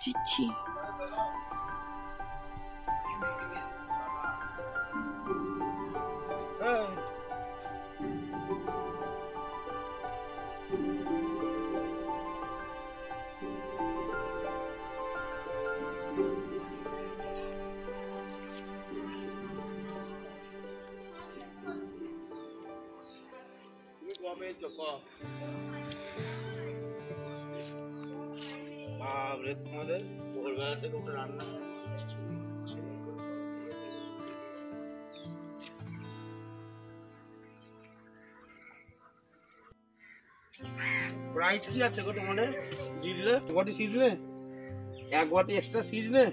দিচ্ছি। তোমাদের ভোরবেলা থেকে রান্না রাইট কি আছে গো তোমাদের? সিজলে বাটি সিজলে এক বাটি এক্সট্রা সিজলে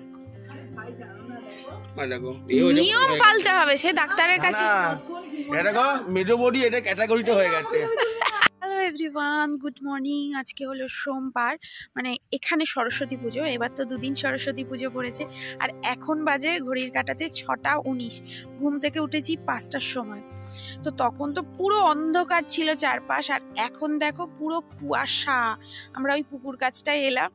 নিয়ম পাল্টে হবে, সে ডাক্তারের কাছে। এটা গো মেজো বডি, এটা ক্যাটাগরিটা হয়ে গেছে। Hello everyone, good morning. আজকে হলো সোমবার, মানে এখানে সরস্বতী পুজো। এবার তো দুদিন সরস্বতী পুজো পড়েছে। আর এখন বাজে ঘড়ির কাঁটাতে 6টা 19। ঘুম থেকে উঠেছি 5টার সময়। তো তখন তো পুরো অন্ধকার ছিল চারপাশ, আর এখন দেখো পুরো কুয়াশা। আমরা ওই পুকুর কাছটায় এলাম,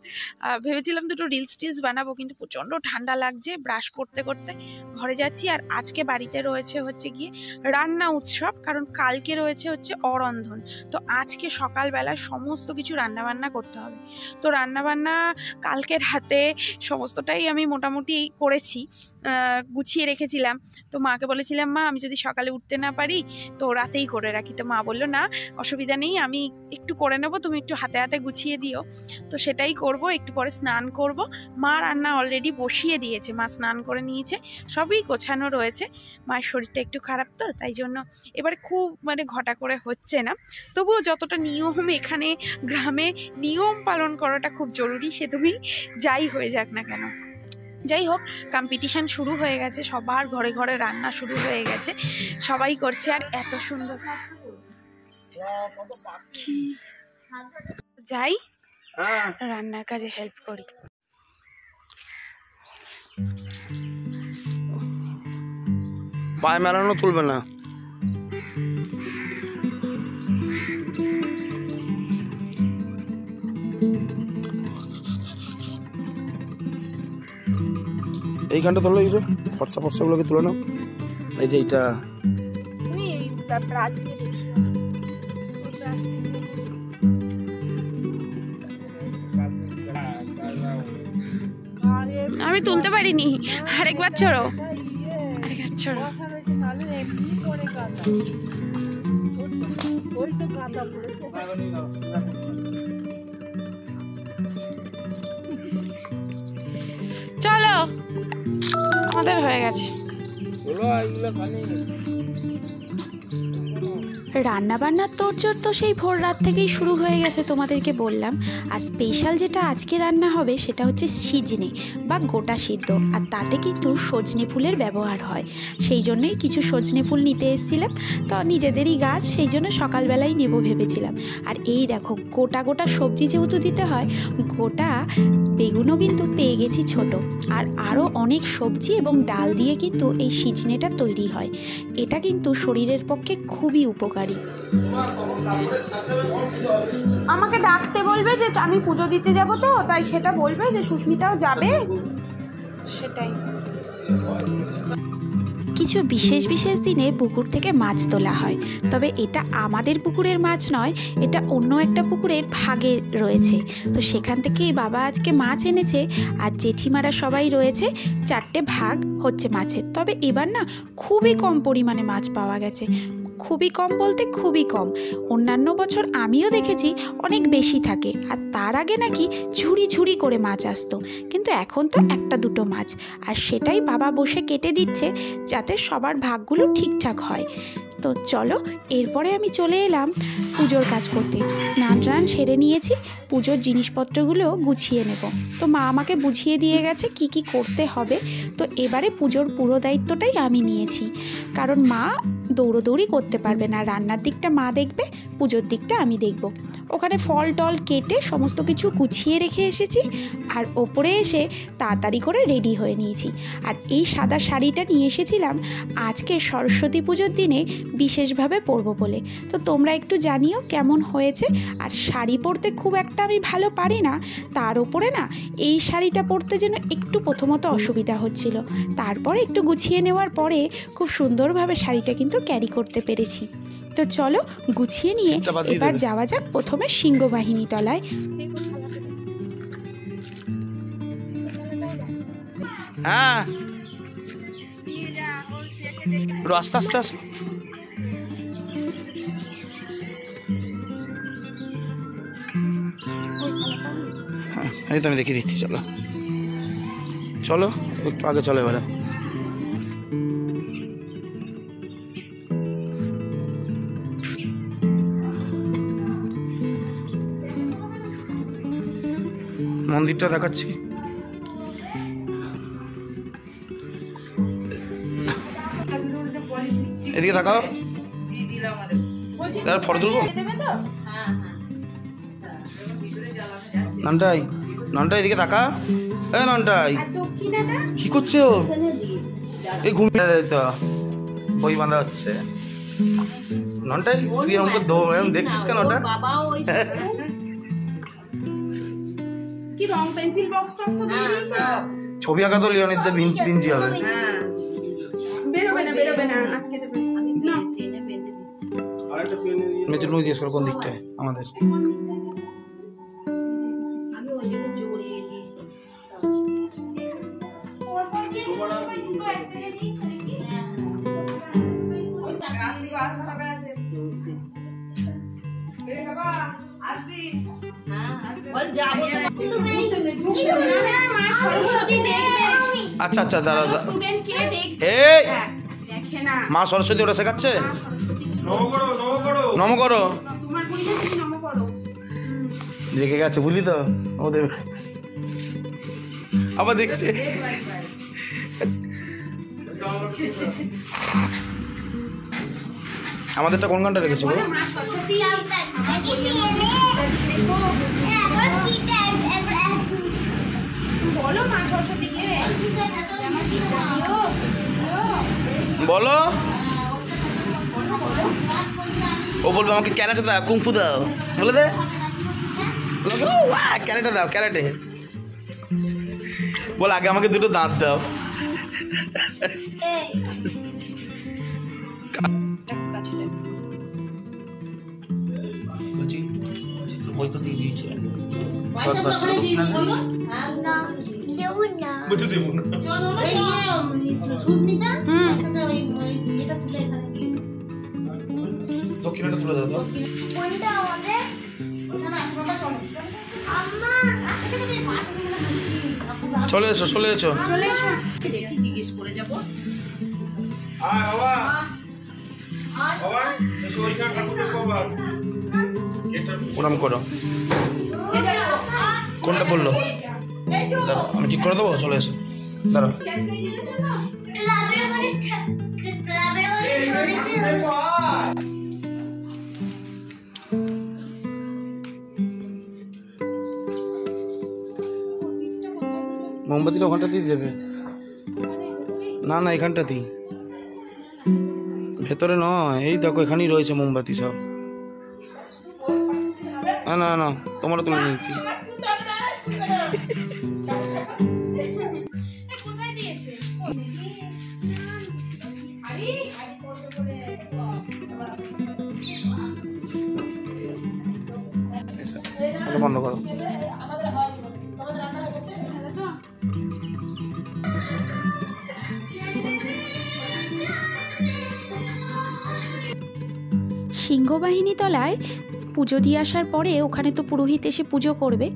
ভেবেছিলাম দুটো রিলস বানাবো, কিন্তু প্রচণ্ড ঠান্ডা লাগছে। ব্রাশ করতে করতে ঘরে যাচ্ছি। আর আজকে বাড়িতে রয়েছে হচ্ছে গিয়ে রান্না উৎসব, কারণ কালকে রয়েছে হচ্ছে অরন্ধন। তো আজকে সকালবেলা সমস্ত কিছু রান্নাবান্না করতে হবে। তো রান্নাবান্না কালকে রাতে সমস্তটাই আমি মোটামুটি করেছি, গুছিয়ে রেখেছিলাম। তো মাকে বলেছিলাম, মা আমি যদি সকালে উঠতে না পারি তো রাতেই করে রাখি। তো মা বললো, না অসুবিধা নেই, আমি একটু করে নেবো, তুমি একটু হাতে হাতে গুছিয়ে দিও। তো সেটাই করব। একটু পরে স্নান করব। মা রান্না অলরেডি বসিয়ে দিয়েছে, মা স্নান করে নিয়েছে, সবই গোছানো রয়েছে। মায়ের শরীরটা একটু খারাপ, তো তাই জন্য এবারে খুব ঘটা করে হচ্ছে না। তবুও যতটা নিয়ম এখানে গ্রামে নিয়ম পালন করাটা খুব জরুরি, সে তুমি যাই হয়ে যাক না কেন। যাই হোক, কম্পিটিশান শুরু হয়ে গেছে, সবার ঘরে ঘরে রান্না শুরু হয়ে গেছে, সবাই করছে। আর এত সুন্দর যাই রান্নার কাজে হেল্প করি। পায়ে মেলানো তুলবে না। এইখানটা তোলো, এই যে ফর্সা ফর্সাগুলোকে তুলে নাও। এই যে এইটা আমি তুলতে পারিনি, আরেকবার ছড়ো, আরেকবার ছড়ো। চলো, আমাদের হয়ে গেছে। রান্নাবান্নার তোড়জোড় তো সেই ভোর রাত থেকেই শুরু হয়ে গেছে, তোমাদেরকে বললাম। আর স্পেশাল যেটা আজকে রান্না হবে সেটা হচ্ছে সিজনে বা গোটা সিদ্ধ, আর তাতে কিন্তু সজনে ফুলের ব্যবহার হয়। সেই জন্যই কিছু সজনে ফুল নিতে এসেছিলাম, তো নিজেদেরই গাছ, সেই জন্য সকালবেলাই নেব ভেবেছিলাম। আর এই দেখো, গোটা গোটা সবজি যেহেতু দিতে হয়, গোটা বেগুনও কিন্তু পেয়ে গেছি ছোট। আর আরও অনেক সবজি এবং ডাল দিয়ে কিন্তু এই সিজনেটা তৈরি হয়। এটা কিন্তু শরীরের পক্ষে খুবই উপকারী। আমাকে ডাকতে বলবে যে আমি পুজো দিতে যাব, তো তাই সেটা বলবে যে সুস্মিতাও যাবে, সেটাই। কিছু বিশেষ বিশেষ দিনে পুকুর থেকে মাছ তোলা হয়, তবে এটা আমাদের পুকুরের মাছ নয়, এটা অন্য একটা পুকুরের ভাগে রয়েছে। তো সেখান থেকেই বাবা আজকে মাছ এনেছে, আর জেঠিমারা সবাই রয়েছে, 4টে ভাগ হচ্ছে মাছের। তবে এবার না খুবই কম পরিমাণে মাছ পাওয়া গেছে, খুবই কম বলতে খুবই কম। অন্যান্য বছর আমিও দেখেছি অনেক বেশি থাকে, আর তার আগে নাকি ঝুড়ি ঝুড়ি করে মাছ আসতো, কিন্তু এখন তো 1-2টো মাছ, আর সেটাই বাবা বসে কেটে দিচ্ছে যাতে সবার ভাগগুলো ঠিকঠাক হয়। তো চলো, এরপরে আমি চলে এলাম পুজোর কাজ করতে। স্নান টান সেরে নিয়েছি, পুজোর জিনিসপত্রগুলো গুছিয়ে নেব। তো মা আমাকে বুঝিয়ে দিয়ে গেছে কি কি করতে হবে। তো এবারে পুজোর পুরো দায়িত্বটাই আমি নিয়েছি, কারণ মা দৌড়োদৌড়ি করতে পারবে না। রান্নার দিকটা মা দেখবে, পুজোর দিকটা আমি দেখব। ওখানে ফল টল কেটে সমস্ত কিছু গুছিয়ে রেখে এসেছি, আর ওপরে এসে তাড়াতাড়ি করে রেডি হয়ে নিয়েছি। আর এই সাদা শাড়িটা নিয়ে এসেছিলাম আজকে সরস্বতী পুজোর দিনে বিশেষভাবে পরবো বলে। তো তোমরা একটু জানিও কেমন হয়েছে। আর শাড়ি পরতে খুব একটা আমি ভালো পারি না, তার উপরে না এই শাড়িটা পরতে যেন একটু প্রথমত অসুবিধা হচ্ছিল, তারপরে একটু গুছিয়ে নেওয়ার পরে খুব সুন্দরভাবে শাড়িটা কিন্তু ক্যারি করতে পেরেছি। তো চলো গুছিয়ে নিয়ে এবার যাওয়া যাক প্রথমে সিংহবাহিনী তলায়। হ্যাঁ, আস্তে আস্তে আসো। হ্যাঁ, এই তো আমি দেখিয়ে দিচ্ছি। চলো চলো একটু আগে চলো এবারে। মন্দিরটা দেখাচ্ছি। এদিকে তাকাও, ফটো তুলবো। নন্টাই নন্টাই এদিকে তাকা। এ নন্টাই কি করছে ও? এই ঘুমিয়ে তো বই বাঁধা হচ্ছে। নন্টাই তুই আমাকে দেখছিস কেন? ওটা কি রং পেন্সিল বক্স টক্স দিয়ে দিয়েছে। ছবি আঁকা তো লিওনিতে বিঞ্জি হবে। বেরোবে না আটকে দেবে। না আরেকটা পেন নিয়ে মেজর লুই জিজ্ঞেস করো কোন দিকটায় আমাদের। আমি ওই জন্য জড়িয়ে দিই। পরপর কি সবাই দুটো এক জায়গায় দিয়েছে নাকি? আসবি বল যাবো মা সরস্বতী দেখবে। আচ্ছা আচ্ছা দাঁড়া। স্টুডেন্ট কে দেখবে? এই দেখে না মা সরস্বতী ওটা শেখাচ্ছে। নম করো তোমার বললে তুমি নম করো। রেখে গেছে বুঝলি তো ওদের। আবার দেখছে আমাদেরটা কোন গানটা রেখেছো? মা সরস্বতী বলো মা সরস্বতী কে? বলো। ও বলবে আমাকে ক্যারাটে দাও, কুংফু দাও, বলে দে। ক্যারাটে দাও, ক্যারাটে বল। আগে আমাকে দুটো দাঁত দাও। বলছি বই তো দিয়ে দিয়েছে। বুঝে দেবো না। দক্ষিণাটা তুলে দাও তো। চলে এসো চলে এসো। দেখি জিজ্ঞেস করে যাবো। ওরম করো। কোনটা বললো? দাঁড়াও আমি ঠিক করে দেবো। চলে এসো দাঁড়াও। মোমবাতিটা ওখানটাতেই দেবে। না না এখানটাতেই, ভেতরে নয়। এই দেখো এখানেই রয়েছে মোমবাতি সব। না না না তোমারও তুলে নিয়েছি। বন্ধ করো। সিংহবাহিনী তলায় পুজো দিয়ে আসার পরে ওখানে তো পুরোহিত এসে পুজো করবে,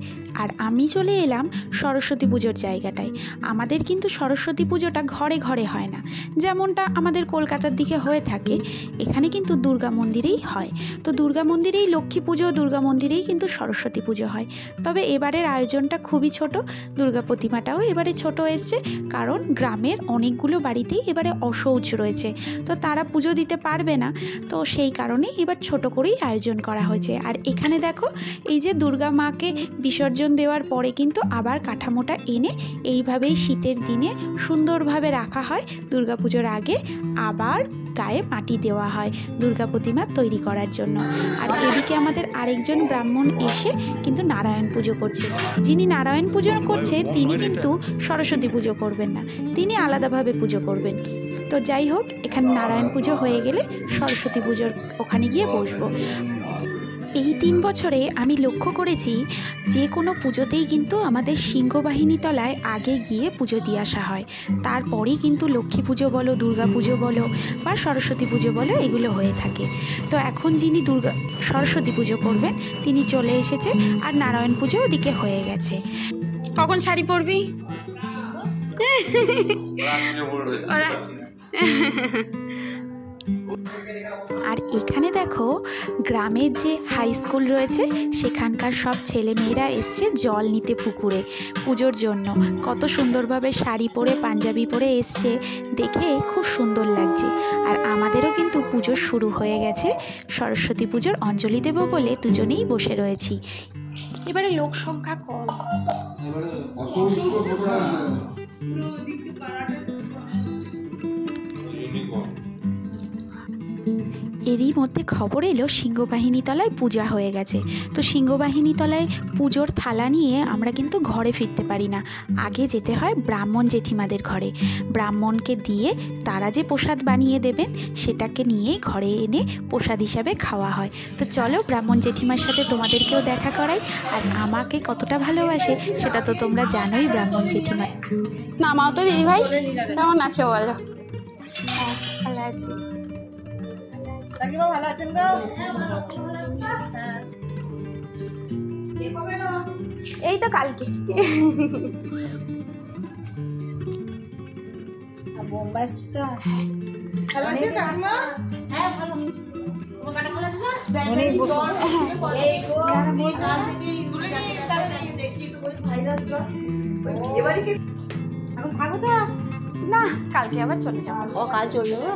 আর আমি চলে এলাম সরস্বতী পুজোর জায়গাটায়। আমাদের কিন্তু সরস্বতী পুজোটা ঘরে ঘরে হয় না, যেমনটা আমাদের কলকাতার দিকে হয়ে থাকে। এখানে কিন্তু দুর্গা মন্দিরেই হয়। তো দুর্গা মন্দিরেই লক্ষ্মী পুজো, দুর্গা মন্দিরেই কিন্তু সরস্বতী পুজো হয়। তবে এবারের আয়োজনটা খুবই ছোট, দুর্গা প্রতিমাটাও এবারে ছোট এসছে, কারণ গ্রামের অনেকগুলো বাড়িতেই এবারে অশৌচ রয়েছে, তো তারা পুজো দিতে পারবে না। তো সেই কারণেই এবার ছোট করেই আয়োজন করা হয়েছে। হয়েছে। আর এখানে দেখো এই যে দুর্গা মাকে বিসর্জন দেওয়ার পরে কিন্তু আবার কাঠামোটা এনে এইভাবেই শীতের দিনে সুন্দরভাবে রাখা হয়। দুর্গাপুজোর আগে আবার গায়ে মাটি দেওয়া হয় দুর্গা প্রতিমা তৈরি করার জন্য। আর এদিকে আমাদের আরেকজন ব্রাহ্মণ এসে কিন্তু নারায়ণ পুজো করছে। যিনি নারায়ণ পুজো করছে তিনি কিন্তু সরস্বতী পুজো করবেন না, তিনি আলাদাভাবে পুজো করবেন। তো যাই হোক, এখানে নারায়ণ পুজো হয়ে গেলে সরস্বতী পুজোর ওখানে গিয়ে বসবো। এই 3 বছরে আমি লক্ষ্য করেছি যে কোনো পুজোতেই কিন্তু আমাদের সিংহবাহিনী তলায় আগে গিয়ে পুজো দিয়ে আসা হয়, তারপরেই কিন্তু লক্ষ্মী পুজো বলো, দুর্গা পুজো বলো বা সরস্বতী পুজো বলো এগুলো হয়ে থাকে। তো এখন যিনি সরস্বতী পুজো করবেন তিনি চলে এসেছে, আর নারায়ণ পুজো ওদিকে হয়ে গেছে। কখন শাড়ি পরবি? আর এখানে দেখো গ্রামের যে হাই স্কুল রয়েছে সেখানকার সব ছেলেমেয়েরা এসছে জল নিতে পুকুরে পুজোর জন্য। কত সুন্দরভাবে শাড়ি পরে পাঞ্জাবি পরে এসছে, দেখে খুব সুন্দর লাগছে। আর আমাদেরও কিন্তু পুজো শুরু হয়ে গেছে, সরস্বতী পুজোর অঞ্জলি দেব বলে দুজনেই বসে রয়েছি। এবারে লোক সংখ্যা কম। এরই মধ্যে খবর এলো সিংহবাহিনী তলায় পূজা হয়ে গেছে। তো সিংহবাহিনী তলায় পুজোর থালা নিয়ে আমরা কিন্তু ঘরে ফিরতে পারি না, আগে যেতে হয় ব্রাহ্মণ জেঠিমাদের ঘরে। ব্রাহ্মণকে দিয়ে তারা যে প্রসাদ বানিয়ে দেবেন সেটাকে নিয়েই ঘরে এনে প্রসাদ হিসাবে খাওয়া হয়। তো চলো ব্রাহ্মণ জেঠিমার সাথে তোমাদেরকেও দেখা করাই। আর আমাকে কতটা ভালোবাসে সেটা তো তোমরা জানোই ব্রাহ্মণ জেঠিমা। নামাও তো দিদিভাই, কেমন আছো বলো? হ্যাঁ ভালো আছি। ভালো আছেন গো? এই তো কালকে না, কালকে আবার চলে যাবো। ও কাল চলে যাবো।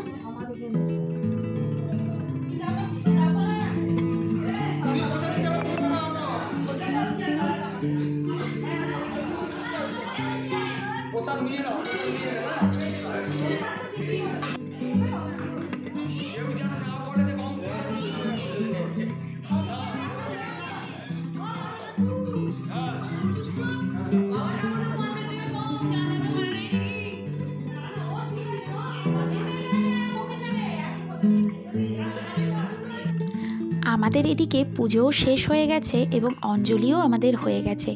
আমাদের এদিকে পুজোও শেষ হয়ে গেছে এবং অঞ্জলিও আমাদের হয়ে গেছে।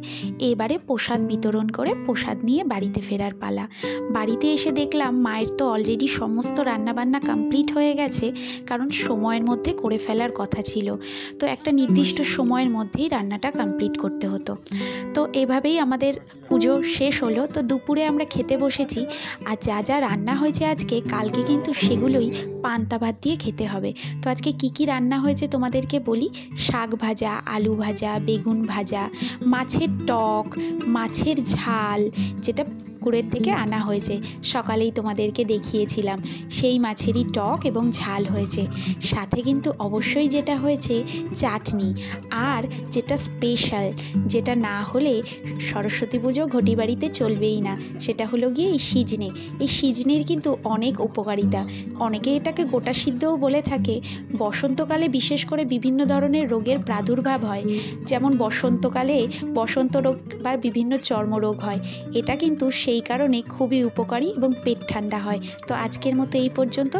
এবারে প্রসাদ বিতরণ করে প্রসাদ নিয়ে বাড়িতে ফেরার পালা। বাড়িতে এসে দেখলাম মায়ের তো অলরেডি সমস্ত রান্নাবান্না কমপ্লিট হয়ে গেছে, কারণ সময়ের মধ্যে করে ফেলার কথা ছিল। তো একটা নির্দিষ্ট সময়ের মধ্যেই রান্নাটা কমপ্লিট করতে হতো। তো এভাবেই আমাদের পুজো শেষ হলো। তো দুপুরে আমরা খেতে বসেছি, আর যা যা রান্না হয়েছে আজকে, কালকে কিন্তু সেগুলোই পান্তা ভাত দিয়ে খেতে হবে। তো আজকে কি কি রান্না হয়েছে তোমাদেরকে বলি। শাক ভাজা, আলু ভাজা, বেগুন ভাজা, মাছের টক, মাছের ঝাল, যেটা পুকুরের থেকে আনা হয়েছে, সকালেই তোমাদেরকে দেখিয়েছিলাম, সেই মাছেরই টক এবং ঝাল হয়েছে। সাথে কিন্তু অবশ্যই যেটা হয়েছে চাটনি, আর যেটা স্পেশাল, যেটা না হলে সরস্বতী পুজো ঘটি বাড়িতে চলবেই না, সেটা হলো গিয়ে এই সিজনে। এই সিজনের কিন্তু অনেক উপকারিতা, অনেকে এটাকে গোটা সিদ্ধও বলে থাকে। বসন্তকালে বিশেষ করে বিভিন্ন ধরনের রোগের প্রাদুর্ভাব হয়, যেমন বসন্তকালে বসন্ত রোগ বা বিভিন্ন চর্মরোগ হয়। এটা কিন্তু সেই কারণে খুবই উপকারী এবং পেট ঠান্ডা হয়। তো আজকের মতো এই পর্যন্ত।